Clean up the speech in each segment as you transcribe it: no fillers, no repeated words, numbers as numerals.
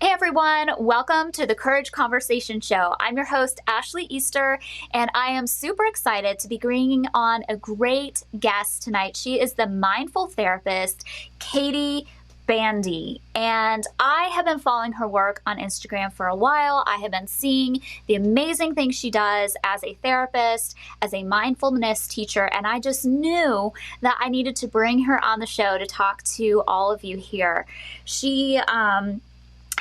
Hey everyone, welcome to the Courage Conversation Show. I'm your host, Ashley Easter, and I am super excited to be bringing on a great guest tonight. She is the mindful therapist, Katy Bandy, and I have been following her work on Instagram for a while. I have been seeing the amazing things she does as a therapist, as a mindfulness teacher, and I just knew that I needed to bring her on the show to talk to all of you here. She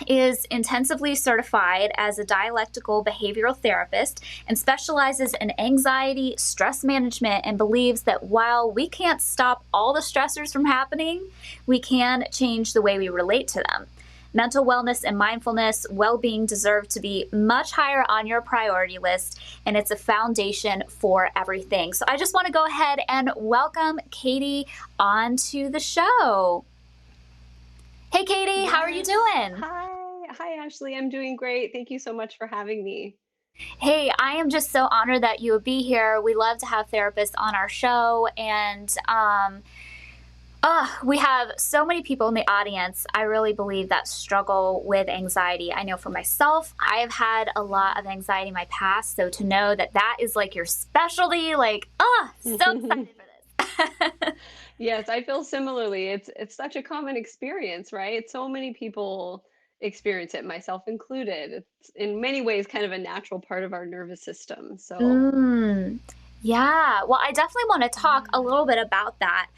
is intensively certified as a dialectical behavioral therapist and specializes in anxiety, stress management, and believes that while we can't stop all the stressors from happening, we can change the way we relate to them. Mental wellness and mindfulness well-being deserve to be much higher on your priority list, and it's a foundation for everything. So I just want to go ahead and welcome Katy onto the show. Hey, Katy, Yes. how are you doing? Hi, Ashley. I'm doing great. Thank you so much for having me. Hey, I am just so honored that you would be here. We love to have therapists on our show, and we have so many people in the audience. I really believe that struggle with anxiety. I know for myself, I have had a lot of anxiety in my past, so to know that that is like your specialty, so excited for this. Yes, I feel similarly. It's such a common experience, right? So many people experience it, myself included. It's in many ways kind of a natural part of our nervous system. So, Mm, yeah. Well, I definitely want to talk a yeah. little bit about that.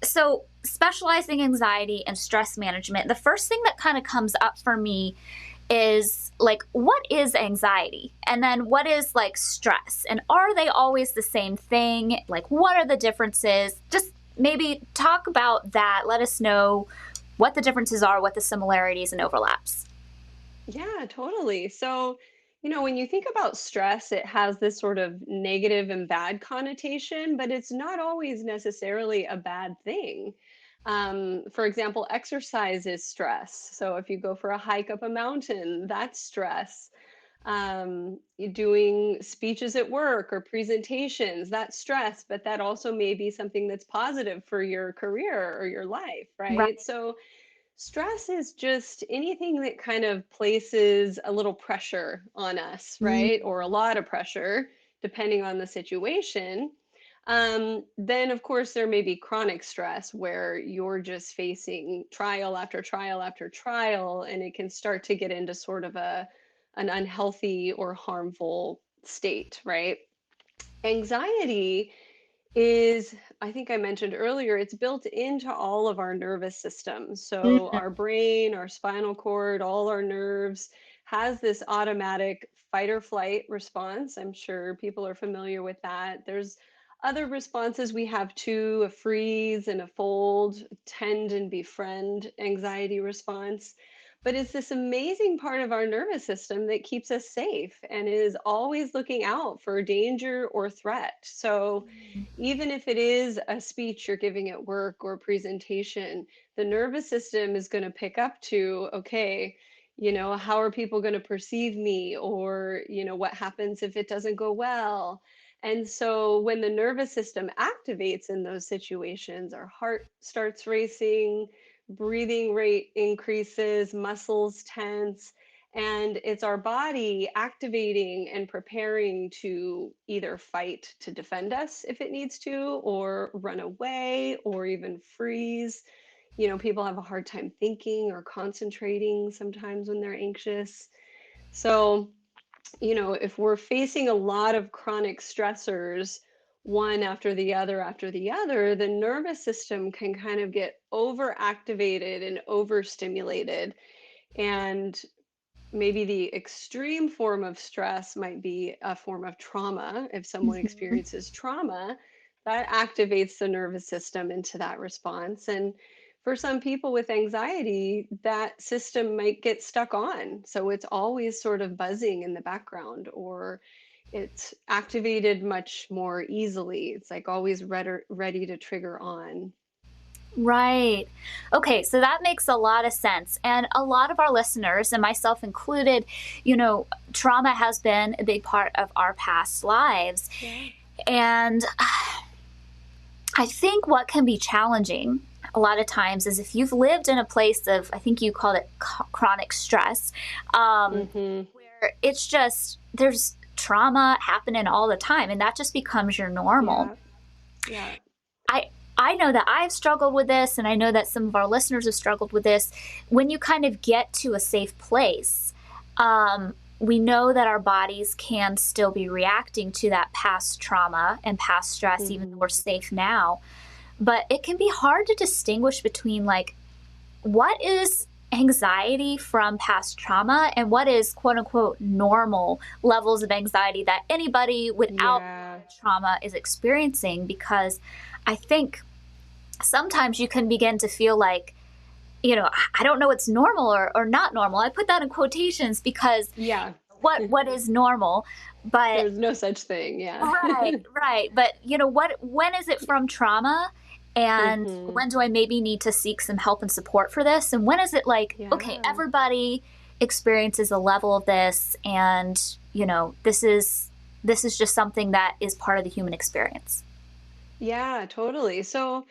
So, specializing anxiety and stress management, the first thing that kind of comes up for me is like, what is anxiety? And then what is like stress? And are they always the same thing? Like, what are the differences? Just maybe talk about that. Let us know what the differences are, what the similarities and overlaps. Yeah, totally. So, when you think about stress, it has this sort of negative and bad connotation, but it's not always necessarily a bad thing. For example, exercise is stress. So, if you go for a hike up a mountain, that's stress. You're doing speeches at work or presentations, that's stress, but that also may be something that's positive for your career or your life, Right. right? So, stress is just anything that kind of places a little pressure on us, Mm, right? Or a lot of pressure, depending on the situation. Then, of course, there may be chronic stress where you're just facing trial after trial after trial, and it can start to get into sort of an unhealthy or harmful state, right? Anxiety is, I think I mentioned earlier, it's built into all of our nervous systems. So mm, our brain, our spinal cord, all our nerves has this automatic fight or flight response. I'm sure people are familiar with that. There's other responses we have too, a freeze and a fold, tend and befriend anxiety response. But it's this amazing part of our nervous system that keeps us safe and is always looking out for danger or threat. So mm. even if it is a speech you're giving at work or a presentation, the nervous system is going to pick up to, okay, how are people going to perceive me? Or, what happens if it doesn't go well? And so when the nervous system activates in those situations, our heart starts racing, breathing rate increases, muscles tense, and it's our body activating and preparing to either fight to defend us if it needs to, or run away, or even freeze. People have a hard time thinking or concentrating sometimes when they're anxious. So, if we're facing a lot of chronic stressors, one after the other, the nervous system can kind of get overactivated and overstimulated. And maybe the extreme form of stress might be a form of trauma. If someone Mhm. experiences trauma, that activates the nervous system into that response. And for some people with anxiety, that system might get stuck on. So it's always sort of buzzing in the background, or it's activated much more easily. It's like always ready to trigger on. Right. Okay, so that makes a lot of sense. And a lot of our listeners, and myself included, trauma has been a big part of our past lives. Yeah. And I think what can be challenging a lot of times is if you've lived in a place of, I think you called it chronic stress, Mhm. where it's just, there's trauma happening all the time and that just becomes your normal. Yeah. Yeah. I I know that I've struggled with this and I know that some of our listeners have struggled with this. When you kind of get to a safe place, we know that our bodies can still be reacting to that past trauma and past stress even though we're Mhm. safe now. But it can be hard to distinguish between like what is anxiety from past trauma and what is quote unquote normal levels of anxiety that anybody without a lot Yeah. of trauma is experiencing. Because I think sometimes you can begin to feel like, I don't know what's normal or not normal. I put that in quotations because Yeah. what is normal, but There's no such thing, yeah. right, right. But when is it from trauma? And Mhm. when do I maybe need to seek some help and support for this? And when is it like, okay, Yeah. everybody experiences a level of this and, this is just something that is part of the human experience. Yeah, totally. So,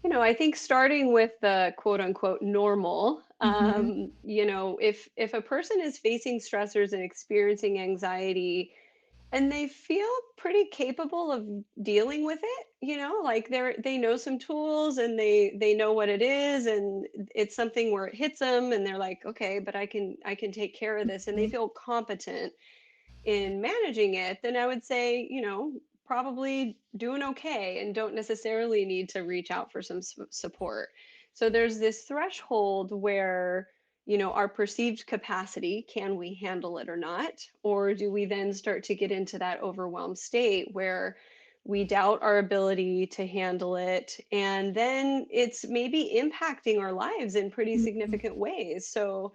I think starting with the quote unquote normal, Mhm. if a person is facing stressors and experiencing anxiety and they feel pretty capable of dealing with it, like they know some tools and they know what it is, and it's something where it hits them and they're like, okay, but I can take care of this, and they Mhm. feel competent in managing it, then I would say, probably doing okay and don't necessarily need to reach out for some support. So there's this threshold where, our perceived capacity, can we handle it or not? Or do we then start to get into that overwhelmed state where we doubt our ability to handle it? And then it's maybe impacting our lives in pretty Mhm. significant ways. So,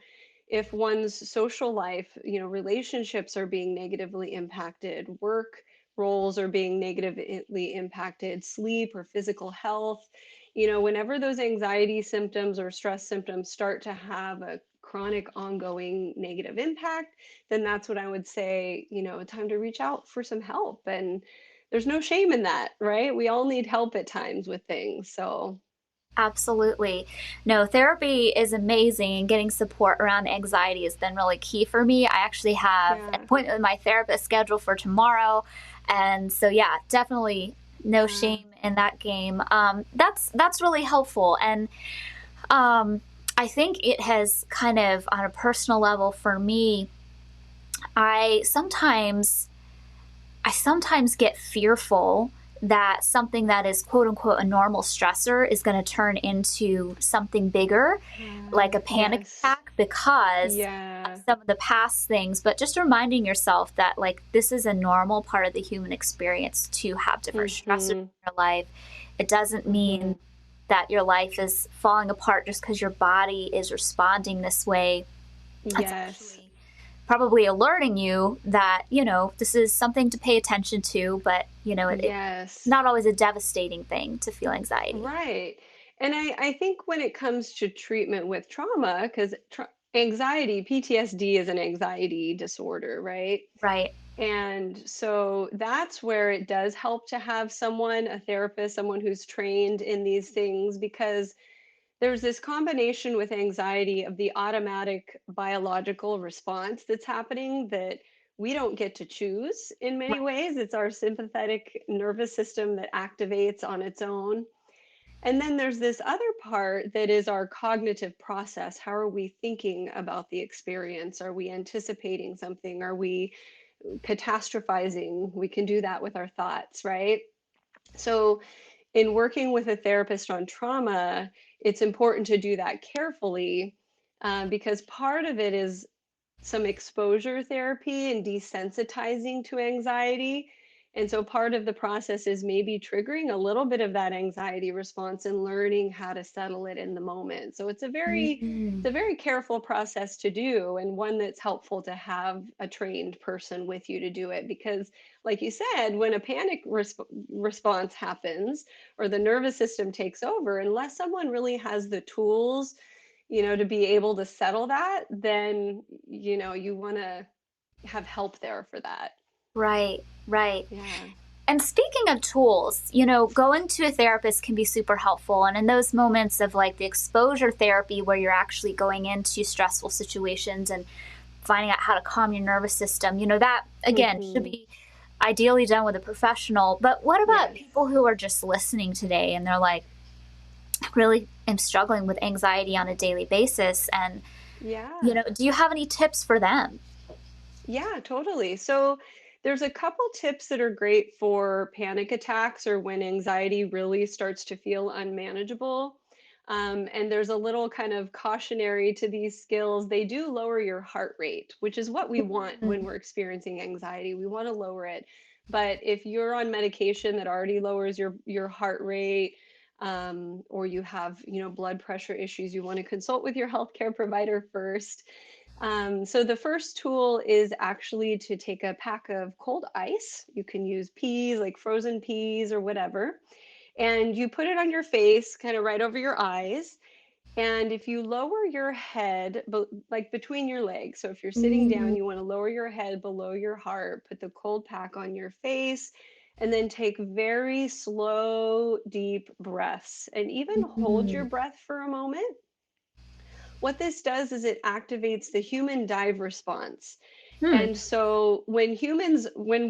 if one's social life, relationships are being negatively impacted, work roles are being negatively impacted, sleep or physical health, whenever those anxiety symptoms or stress symptoms start to have a chronic ongoing negative impact, then that's what I would say, time to reach out for some help. And there's no shame in that, right? We all need help at times with things. So, Absolutely. No, therapy is amazing, and getting support around anxiety has been really key for me. I actually have an yeah, appointment with my therapist scheduled for tomorrow. And so yeah, definitely no yeah. shame in that game. That's really helpful. And um I think it has kind of on a personal level for me, I sometimes I sometimes get fearful that something that is quote unquote a normal stressor is going to turn into something bigger, like a panic Yes. attack, because of Yeah. some of the past things. But just reminding yourself that, like, this is a normal part of the human experience to have different stressors in Mhm. your life. It doesn't mean Mhm. that your life is falling apart just because your body is responding this way. It's Yes. actually probably alerting you that, this is something to pay attention to, but, it's Yes. not always a devastating thing to feel anxiety. Right. And I think when it comes to treatment with trauma, because anxiety, PTSD is an anxiety disorder, right? Right. And so that's where it does help to have someone, a therapist, someone who's trained in these things, because there's this combination with anxiety of the automatic biological response that's happening that we don't get to choose in many Right. ways. It's our sympathetic nervous system that activates on its own. And then there's this other part that is our cognitive process. How are we thinking about the experience? Are we anticipating something? Are we catastrophizing? We can do that with our thoughts, right? So, in working with a therapist on trauma, it's important to do that carefully, because part of it is some exposure therapy and desensitizing to anxiety. And so part of the process is maybe triggering a little bit of that anxiety response and learning how to settle it in the moment. So Mm. it's a very careful process to do, and one that's helpful to have a trained person with you to do it, because like you said, when a panic response happens or the nervous system takes over, unless someone really has the tools, to be able to settle that, then, you want to have help there for that. Right. Right. Yeah. And speaking of tools, going to a therapist can be super helpful. And in those moments of like the exposure therapy where you're actually going into stressful situations and finding out how to calm your nervous system, that again should Hmm. be ideally done with a professional. But what about Yes. people who are just listening today and they're like, really am struggling with anxiety on a daily basis? And, Yeah. do you have any tips for them? Yeah, totally. So there's a couple tips that are great for panic attacks or when anxiety really starts to feel unmanageable. And there's a little kind of cautionary to these skills. They do lower your heart rate, which is what we want when Mm, we're experiencing anxiety. We want to lower it. But if you're on medication that already lowers your heart rate, or you have, blood pressure issues, you want to consult with your healthcare provider first. So the first tool is actually to take a pack of cold ice. You can use peas, like frozen peas or whatever, and you put it on your face, kind of right over your eyes. And if you lower your head, like between your legs, so if you're sitting down, mm, you want to lower your head below your heart, put the cold pack on your face, and then take very slow, deep breaths, and even hold your mm, breath for a moment. What this does is it activates the human dive response. hmm, And so when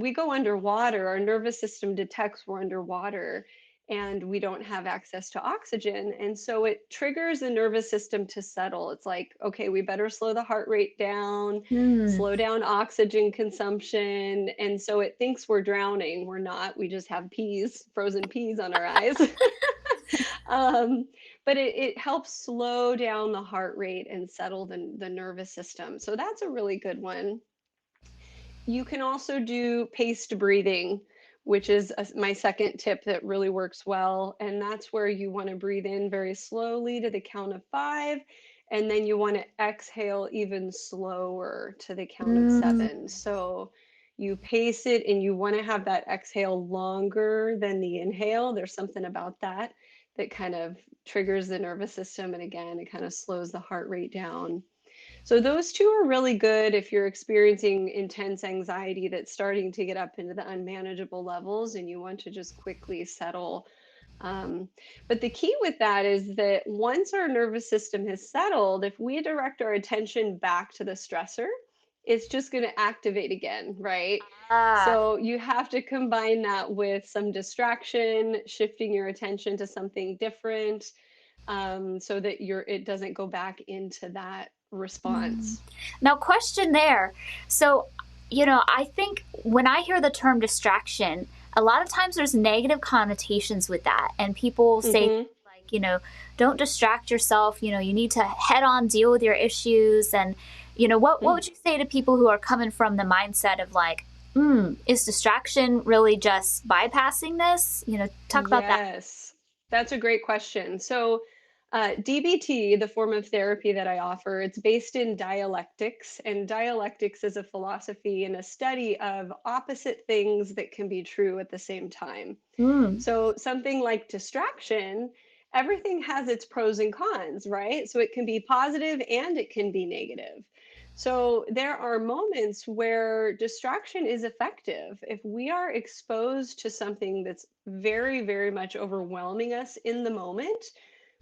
we go underwater, our nervous system detects we're underwater and we don't have access to oxygen. And so it triggers the nervous system to settle. It's like, okay, we better slow the heart rate down, mm, slow down oxygen consumption. And so it thinks we're drowning. We're not. We just have peas, frozen peas on our eyes. um, but it helps slow down the heart rate and settle the nervous system. So that's a really good one. You can also do paced breathing, which is my second tip that really works well. And that's where you want to breathe in very slowly to the count of five. And then you want to exhale even slower to the count of mm. seven. So you pace it and you want to have that exhale longer than the inhale. There's something about that that kind of triggers the nervous system. And again, it kind of slows the heart rate down. So those two are really good if you're experiencing intense anxiety that's starting to get up into the unmanageable levels and you want to just quickly settle. Um, but the key with that is that once our nervous system has settled, if we direct our attention back to the stressor, it's just going to activate again, right? Ah, So you have to combine that with some distraction, shifting your attention to something different, so that it doesn't go back into that mm. response. Now, question there. So, I think when I hear the term distraction, a lot of times there's negative connotations with that. And people say things Hmm. like, don't distract yourself. You need to head on deal with your issues. And, what would you say to people who are coming from the mindset of like, is distraction really just bypassing this? Talk about that. Yes, that's a great question. So, DBT, the form of therapy that I offer, it's based in dialectics, and dialectics is a philosophy and a study of opposite things that can be true at the same time. Mm, So something like distraction, everything has its pros and cons, right? So it can be positive and it can be negative. So there are moments where distraction is effective. If we are exposed to something that's very, very much overwhelming us in the moment,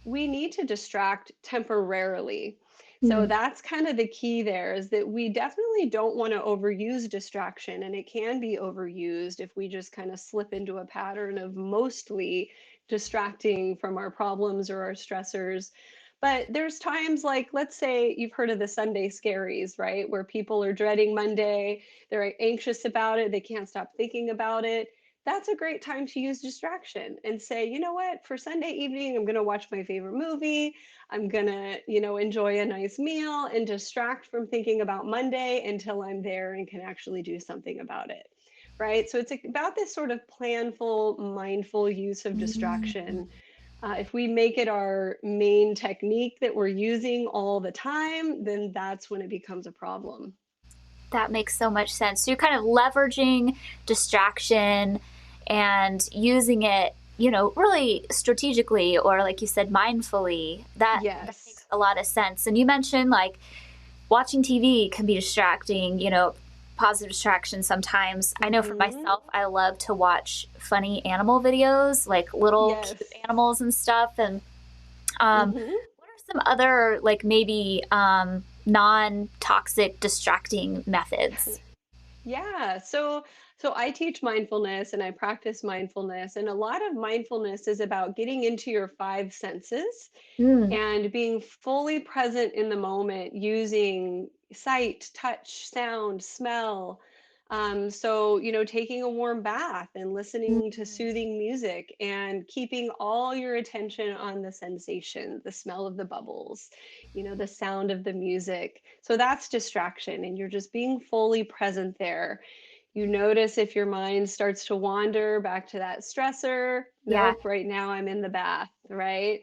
we need to distract temporarily. So mm, that's kind of the key there is that we definitely don't want to overuse distraction, and it can be overused if we just kind of slip into a pattern of mostly distracting from our problems or our stressors. But there's times like, let's say you've heard of the Sunday scaries, right? Where people are dreading Monday, they're anxious about it, they can't stop thinking about it. That's a great time to use distraction and say, you know what, for Sunday evening, I'm going to watch my favorite movie. I'm going to, enjoy a nice meal and distract from thinking about Monday until I'm there and can actually do something about it. Right. So it's about this sort of planful, mindful use of mm. distraction. If we make it our main technique that we're using all the time, then that's when it becomes a problem. That makes so much sense. So you're kind of leveraging distraction and using it, really strategically or like you said, mindfully. That Yes. makes a lot of sense. And you mentioned like watching TV can be distracting, positive distraction sometimes. I know for Mhm. myself, I love to watch funny animal videos, like little cute Yes. animals and stuff. And Mhm. what are some other, like maybe non-toxic distracting methods? Yeah. So I teach mindfulness and I practice mindfulness, and a lot of mindfulness is about getting into your five senses Mm, and being fully present in the moment using sight, touch, sound, smell. So, taking a warm bath and listening to mm, soothing music and keeping all your attention on the sensation, the smell of the bubbles, the sound of the music. So that's distraction, and you're just being fully present there. You notice if your mind starts to wander back to that stressor. yeah. Nope, right now I'm in the bath, right?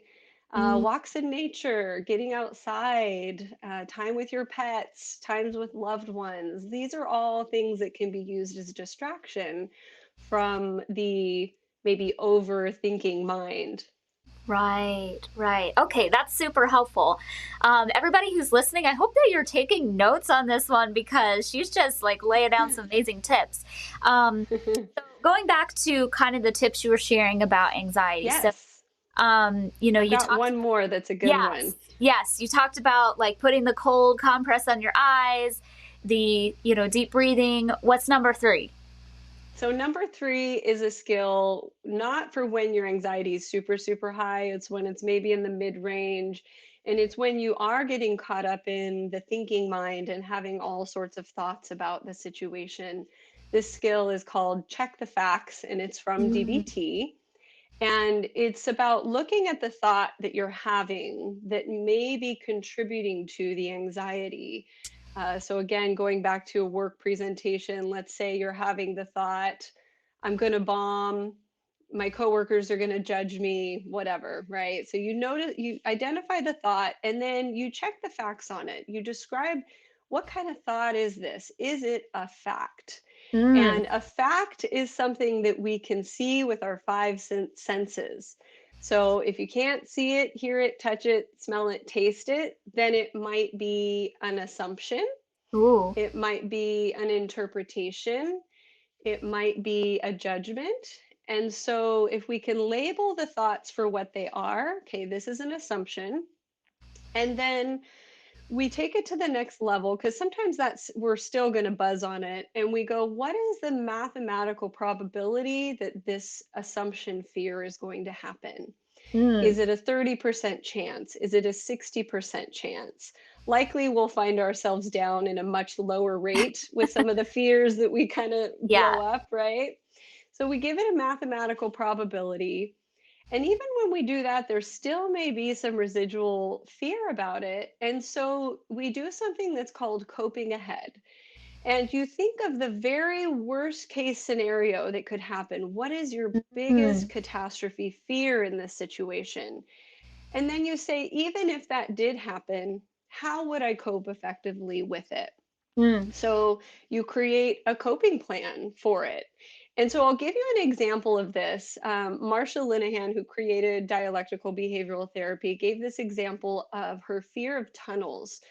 Mm, Walks in nature, getting outside, time with your pets, times with loved ones. These are all things that can be used as distraction from the maybe overthinking mind. right, right. Okay, that's super helpful. Everybody who's listening, I hope that you're taking notes on this one because she's just like laying down some amazing tips. Um, so going back to kind of the tips you were sharing about anxiety. So, Yes, I've you got talked one about, more that's a good yes, one. yes, you talked about like putting the cold compress on your eyes, the, deep breathing. What's number three? So, number three is a skill not for when your anxiety is super, super high. It's when it's maybe in the mid range. And it's when you are getting caught up in the thinking mind and having all sorts of thoughts about the situation. This skill is called check the facts, and it's from Mm, DBT. And it's about looking at the thought that you're having that may be contributing to the anxiety. So, again, going back to a work presentation, let's say you're having the thought, I'm going to bomb, my coworkers are going to judge me, whatever, right? So, you identify the thought and then you check the facts on it. You describe what kind of thought is this? Is it a fact? mm, And a fact is something that we can see with our five senses. So if you can't see it, hear it, touch it, smell it, taste it, then it might be an assumption. ooh, It might be an interpretation. It might be a judgment. And so if we can label the thoughts for what they are, okay, this is an assumption. And then we take it to the next level because sometimes that's we're still going to buzz on it and we go, what is the mathematical probability that this assumption fear is going to happen? mm, Is it a 30% chance? Is it a 60% chance? Likely we'll find ourselves down in a much lower rate with some of the fears that we kind of blow yeah. up, right? So we give it a mathematical probability, and even when we do that, there still may be some residual fear about it. And so we do something that's called coping ahead. And you think of the very worst case scenario that could happen. What is your biggest Mm, catastrophe fear in this situation? And then you say, even if that did happen, how would I cope effectively with it? mm, So you create a coping plan for it. And so I'll give you an example of this. Marsha Linehan, who created dialectical behavioral therapy, gave this example of her fear of tunnels.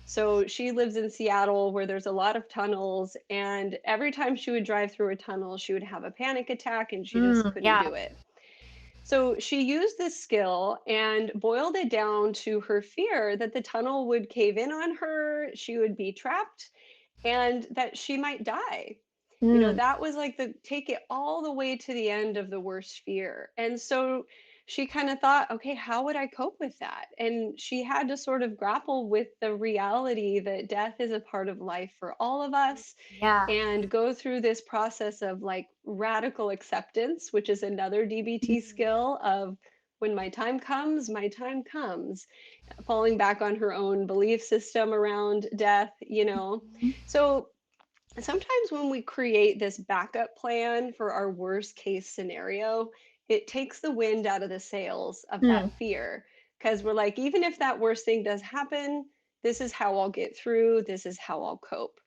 So she lives in Seattle where there's a lot of tunnels. And every time she would drive through a tunnel, she would have a panic attack and she just couldn't yeah. do it. So she used this skill and boiled it down to her fear that the tunnel would cave in on her, she would be trapped, and that she might die. Mm, That was like the take it all the way to the end of the worst fear. And so she kind of thought, okay, how would I cope with that? And she had to sort of grapple with the reality that death is a part of life for all of us yeah. and go through this process of like radical acceptance, which is another DBT Mm, skill of when my time comes, falling back on her own belief system around death. mhm, So sometimes when we create this backup plan for our worst case scenario, it takes the wind out of the sails of mm, that fear because we're like, even if that worst thing does happen, this is how I'll get through, this is how I'll cope.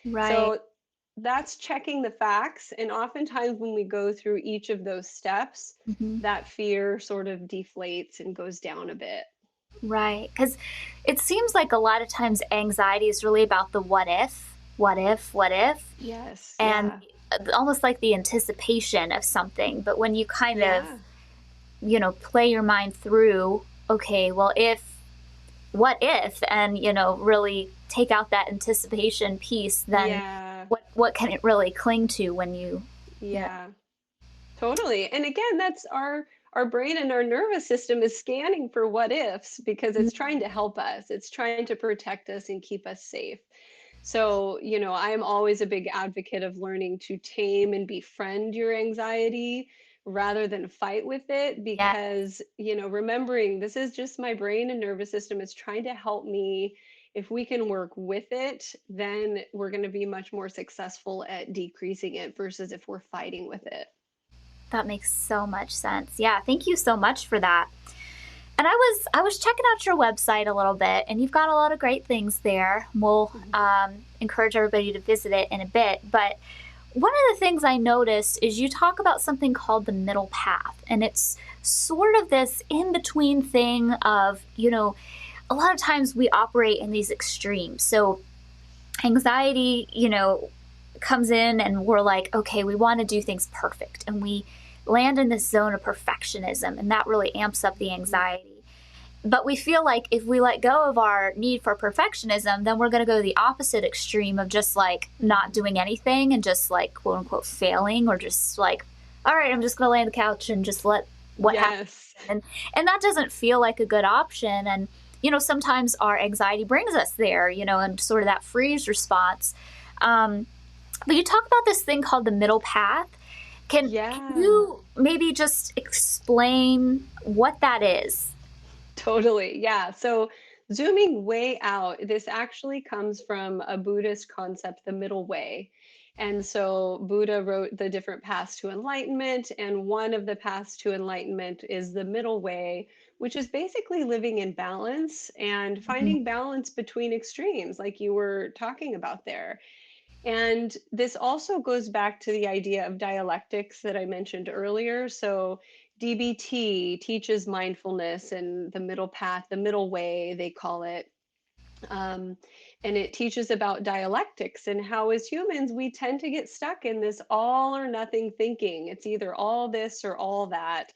right. So that's checking the facts. And oftentimes, when we go through each of those steps, Mhm. that fear sort of deflates and goes down a bit. Right. Because it seems like a lot of times anxiety is really about the what if. what if, Yes. and Yeah. almost like the anticipation of something. But when you kind of, Yeah. play your mind through, okay, well, what if, and, really take out that anticipation piece, then Yeah. what can it really cling to when you know, Yeah. Totally. And again, that's our brain and our nervous system is scanning for what ifs because it's trying to mm, help us. It's trying to protect us and keep us safe. So, I'm always a big advocate of learning to tame and befriend your anxiety rather than fight with it yeah, because, remembering this is just my brain and nervous system is trying to help me. If we can work with it, then we're going to be much more successful at decreasing it versus if we're fighting with it. that makes so much sense. Yeah, thank you so much for that. And I was checking out your website a little bit, and you've got a lot of great things there. We'll Mhm. encourage everybody to visit it in a bit. But one of the things I noticed is you talk about something called the middle path, and it's sort of this in between thing of, a lot of times we operate in these extremes. So anxiety, comes in and we're like, okay, we want to do things perfect. And we land in this zone of perfectionism, and that really amps up the Mhm. anxiety. But we feel like if we let go of our need for perfectionism, then we're going to go to the opposite extreme of just like not Mhm. doing anything and just like quote unquote failing, or just like, all right, I'm just going to lay on the couch and just let what happens. Yes. And that doesn't feel like a good option. And, sometimes our anxiety brings us there, and sort of that freeze response. Um, but you talk about this thing called the middle path. Can Yeah. you maybe just explain what that is? Totally. Yeah. So zooming way out, this actually comes from a Buddhist concept, the middle way. And so Buddha wrote the different paths to enlightenment, and one of the paths to enlightenment is the middle way, which is basically living in balance and Mhm. finding balance between extremes, like you were talking about there. And this also goes back to the idea of dialectics that I mentioned earlier. So, DBT teaches mindfulness and the middle path, the middle way, they call it. Um, and it teaches about dialectics and how, as humans, we tend to get stuck in this all or nothing thinking. It's either all this or all that.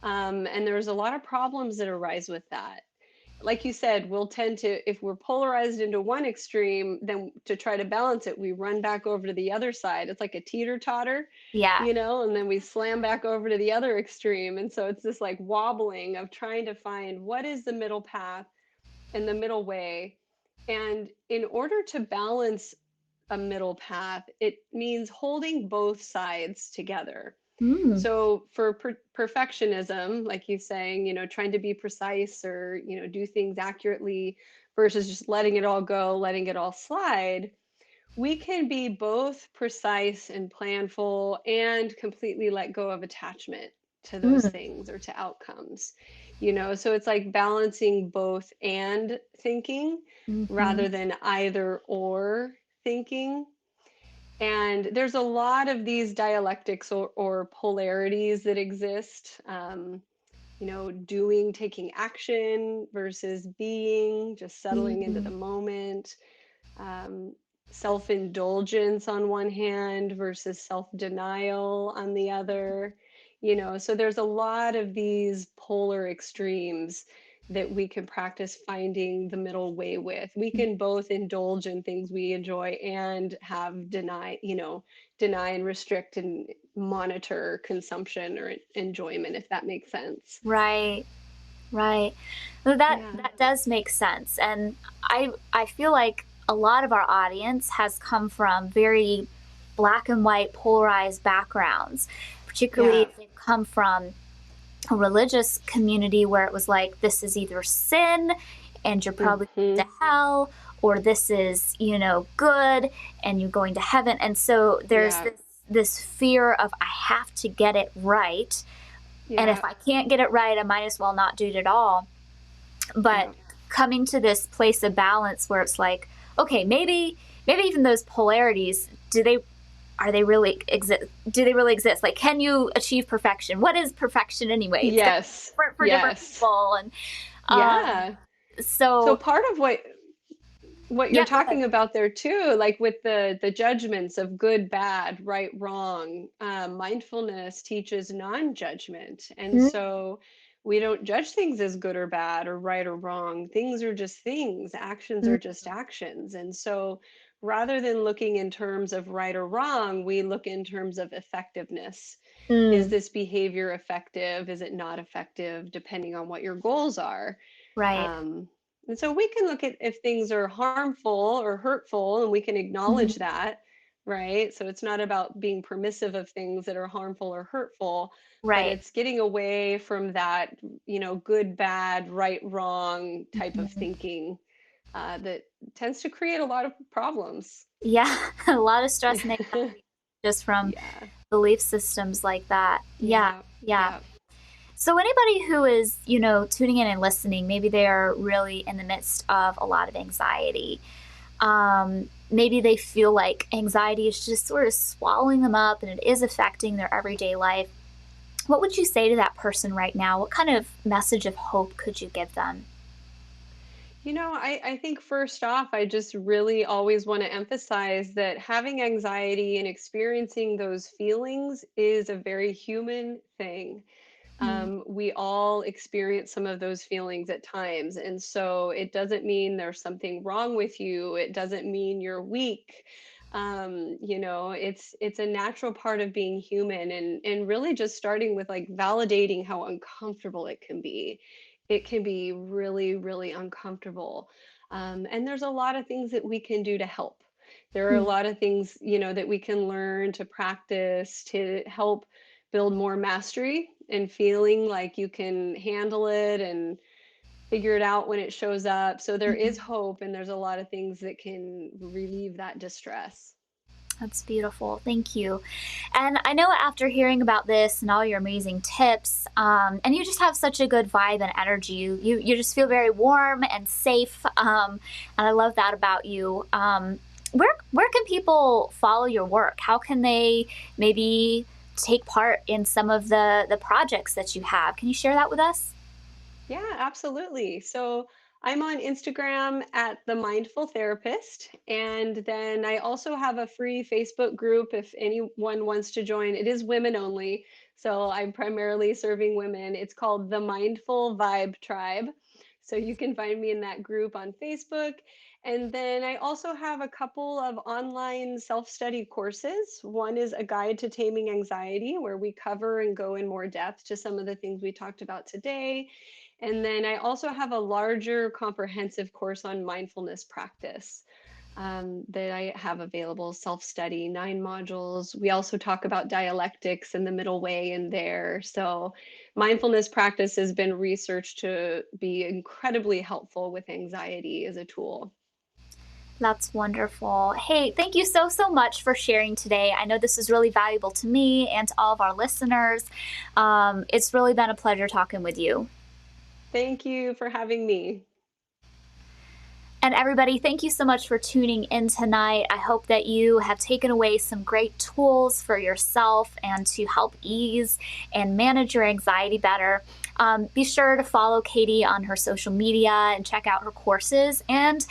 And there's a lot of problems that arise with that. Like you said, we'll tend to, if we're polarized into one extreme, then to try to balance it, we run back over to the other side. It's like a teeter totter, Yeah. and then we slam back over to the other extreme. And so it's this like wobbling of trying to find what is the middle path and the middle way. And in order to balance a middle path, it means holding both sides together. Mm, So for perfectionism, like you saying, trying to be precise or, do things accurately versus just letting it all go, letting it all slide, we can be both precise and planful and completely let go of attachment to those mm, things or to outcomes. So it's like balancing both and thinking mhm, rather than either or thinking. And there's a lot of these dialectics or polarities that exist. Doing, taking action versus being, just settling into the mm, moment. Um, Self indulgence on one hand versus self denial on the other. So there's a lot of these polar extremes that we can practice finding the middle way with. We mm. can both indulge in things we enjoy and have deny and restrict and monitor consumption or enjoyment, if that makes sense. Right, right. Well, that Yeah. that does make sense, and I feel like a lot of our audience has come from very black and white polarized backgrounds, particularly Yeah. if they've come from a religious community where it was like, this is either sin and you're probably going Hmm. to hell, or this is, good and you're going to heaven. And so there's Yeah. this fear of, I have to get it right. And if Yeah. I can't get it right, I might as well not do it at all. But Yeah. coming to this place of balance where it's like, okay, maybe even those polarities, are they really exist? Do they really exist? Like, can you achieve perfection? What is perfection anyway? It's going to be Yes. different for different Yes. people. And um, Yeah. So so, part of what what you're Yeah, go ahead. talking about there too, like with the judgments of good, bad, right, wrong. Mindfulness teaches non-judgment, and Mm, so we don't judge things as good or bad or right or wrong. Things are just things. Actions mm, are just actions, and so rather than looking in terms of right or wrong, we look in terms of effectiveness. Is mm, this behavior effective? Is it not effective? Depending on what your goals are. right. Um, and so we can look at if things are harmful or hurtful, and we can Mhm, acknowledge that, right? So it's not about being permissive of things that are harmful or hurtful, but right. it's getting away from that, good, bad, right, wrong type of Mhm. thinking that tends to create a lot of problems. Yeah, a lot of stress and Yeah. anxiety just from Yeah. belief systems like that. Yeah, Yeah. yeah. Yeah. So anybody who is, tuning in and listening, maybe they are really in the midst of a lot of anxiety. Maybe they feel like anxiety is just sort of swallowing them up and it is affecting their everyday life. What would you say to that person right now? What kind of message of hope could you give them? I think first off, I just really always want to emphasize that having anxiety and experiencing those feelings is a very human thing. Mm, We all experience some of those feelings at times. And so it doesn't mean there's something wrong with you. It doesn't mean you're weak. It's a natural part of being human, and really just starting with like validating how uncomfortable it can be. It can be really, really uncomfortable. And there's a lot of things that we can do to help. There are a mm, lot of things, that we can learn to practice to help build more mastery and feeling like you can handle it and figure it out when it shows up. So there is mhm. hope, and there's a lot of things that can relieve that distress. That's beautiful. Thank you. And I know after hearing about this and all your amazing tips, and you just have such a good vibe and energy. You just feel very warm and safe, and I love that about you. Where can people follow your work? How can they maybe take part in some of the projects that you have? Can you share that with us? Yeah, absolutely. So I'm on Instagram at the Mindful Therapist. And then I also have a free Facebook group if anyone wants to join. It is women only. So I'm primarily serving women. It's called the Mindful Vibe Tribe. So you can find me in that group on Facebook. And then I also have a couple of online self study courses. One is a guide to taming anxiety, where we cover and go in more depth to some of the things we talked about today. And then I also have a larger comprehensive course on mindfulness practice that I have available, self study, 9 modules. We also talk about dialectics and the middle way in there. So, mindfulness practice has been researched to be incredibly helpful with anxiety as a tool. That's wonderful. Hey, thank you so much for sharing today. I know this is really valuable to me and to all of our listeners. It's really been a pleasure talking with you. Thank you for having me. And everybody, thank you so much for tuning in tonight. I hope that you have taken away some great tools for yourself and to help ease and manage your anxiety better. Be sure to follow Katy on her social media and check out her courses. And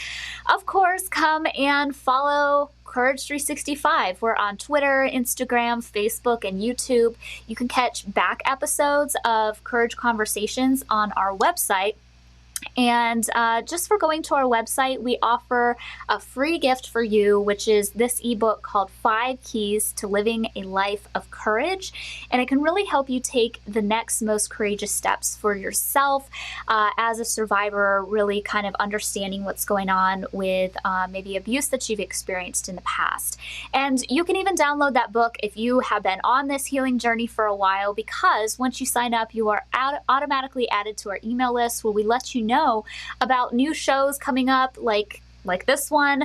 of course, come and follow Courage 365. We're on Twitter, Instagram, Facebook, and YouTube. You can catch back episodes of Courage Conversations on our website, and just for going to our website, we offer a free gift for you, which is this ebook called 5 Keys to Living a Life of Courage. And it can really help you take the next most courageous steps for yourself as a survivor, really kind of understanding what's going on with maybe abuse that you've experienced in the past. And you can even download that book if you have been on this healing journey for a while, because once you sign up, you are automatically added to our email list, where we let you know about new shows coming up, like this one.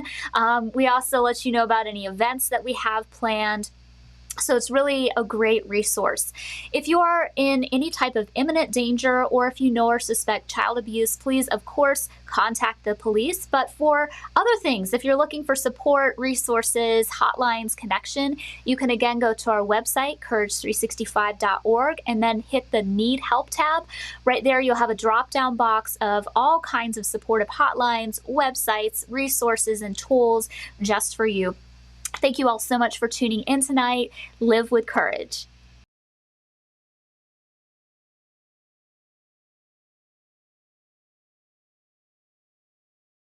We also let you know about any events that we have planned. So it's really a great resource. If you are in any type of imminent danger, or if you know or suspect child abuse, please, of course, contact the police. But for other things, if you're looking for support, resources, hotlines, connection, you can again go to our website, courage365.org, and then hit the Need Help tab. Right there, you'll have a drop-down box of all kinds of supportive hotlines, websites, resources, and tools just for you. Thank you all so much for tuning in tonight. Live with courage.